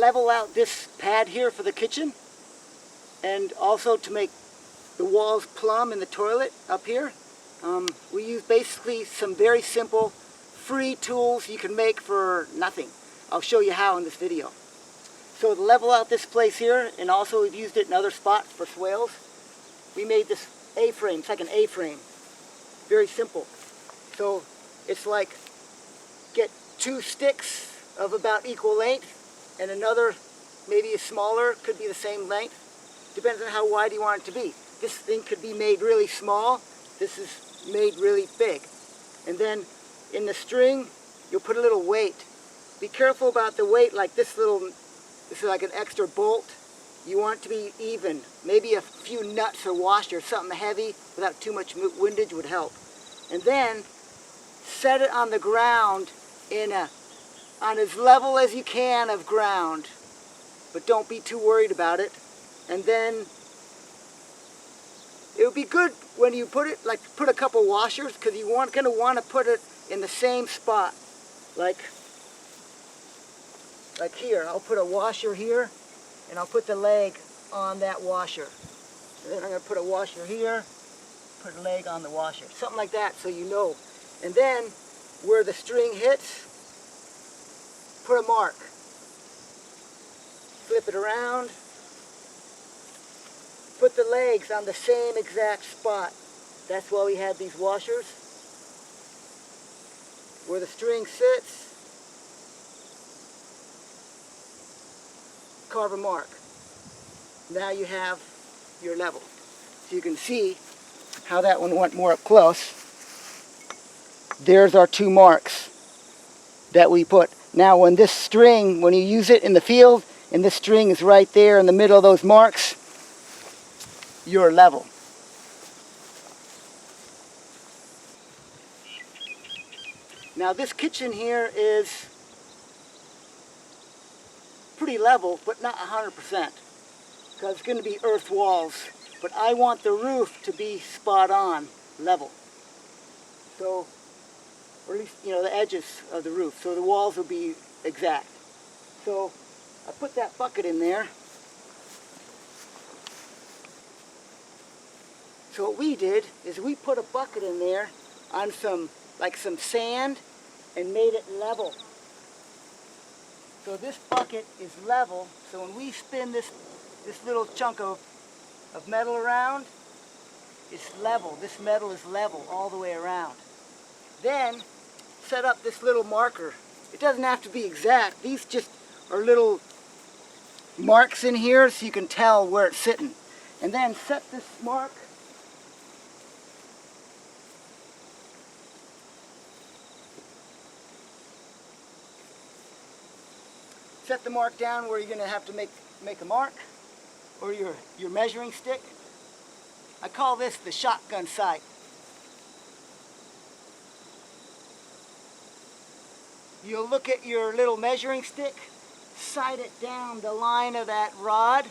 level out this pad here for the kitchen, and also to make the walls plumb in the toilet up here. We use basically some very simple free tools you can make for nothing. I'll show you how in this video. So to level out this place here, and also we've used it in other spots for swales, we made this A-frame. It's like an A-frame. Very simple. So it's like get 2 sticks of about equal length and another maybe smaller, could be the same length. Depends on how wide you want it to be. This thing could be made really small. This is made really big. And then in the string, you'll put a little weight. Be careful about the weight, like this is like an extra bolt. You want it to be even. Maybe a few nuts or washers, something heavy without too much windage would help. And then set it on the ground on as level as you can of ground. But don't be too worried about it. And then it would be good when you put it, like put a couple washers, because you're going to want to put it in the same spot. Like here, I'll put a washer here, and I'll put the leg on that washer. And then I'm going to put a washer here, put a leg on the washer. Something like that, so you know. And then, where the string hits, put a mark. Flip it around. Put the legs on the same exact spot. That's why we had these washers. Where the string sits, carve a mark. Now you have your level. So you can see how that one went more up close. There's our 2 marks that we put. Now when this string, when you use it in the field, and this string is right there in the middle of those marks, you're level. Now this kitchen here is pretty level, but not 100%, because it's going to be earth walls. But I want the roof to be spot on level. So, or at least, the edges of the roof. So the walls will be exact. So I put that bucket in there. So what we did is we put a bucket in there on some sand and made it level. So this bucket is level, so when we spin this little chunk of metal around, it's level. This metal is level all the way around. Then set up this little marker. It doesn't have to be exact. These just are little marks in here so you can tell where it's sitting. And then set this mark set the mark down where you're going to have to make a mark, or your measuring stick. I call this the shotgun sight. You'll look at your little measuring stick, sight it down the line of that rod,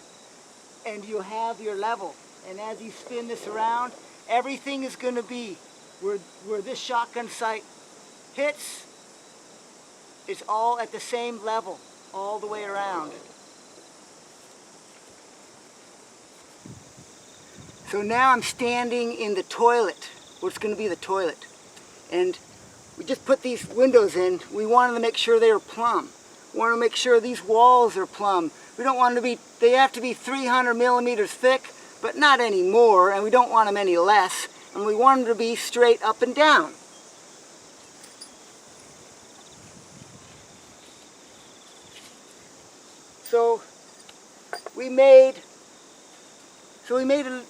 and you'll have your level. And as you spin this around, everything is going to be where this shotgun sight hits, it's all at the same level all the way around. So now I'm standing in the toilet, what's going to be the toilet. And we just put these windows in. We wanted to make sure they were plumb. We want to make sure these walls are plumb. We don't want them to be, they have to be 300 millimeters thick, but not any more, and we don't want them any less. And we want them to be straight up and down. So we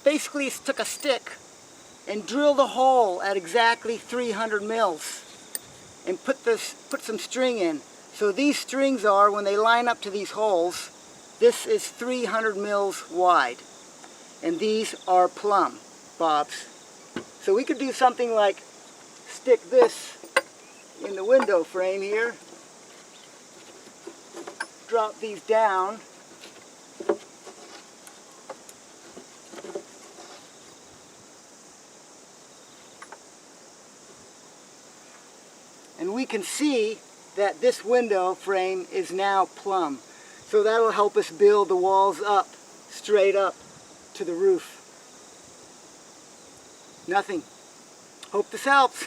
basically took a stick and drilled a hole at exactly 300 mils and put some string in. So these strings are, when they line up to these holes, this is 300 mils wide. And these are plumb bobs. So we could do something like stick this in the window frame here, drop these down, and we can see that this window frame is now plumb. So that'll help us build the walls up, straight up to the roof. Nothing. Hope this helps.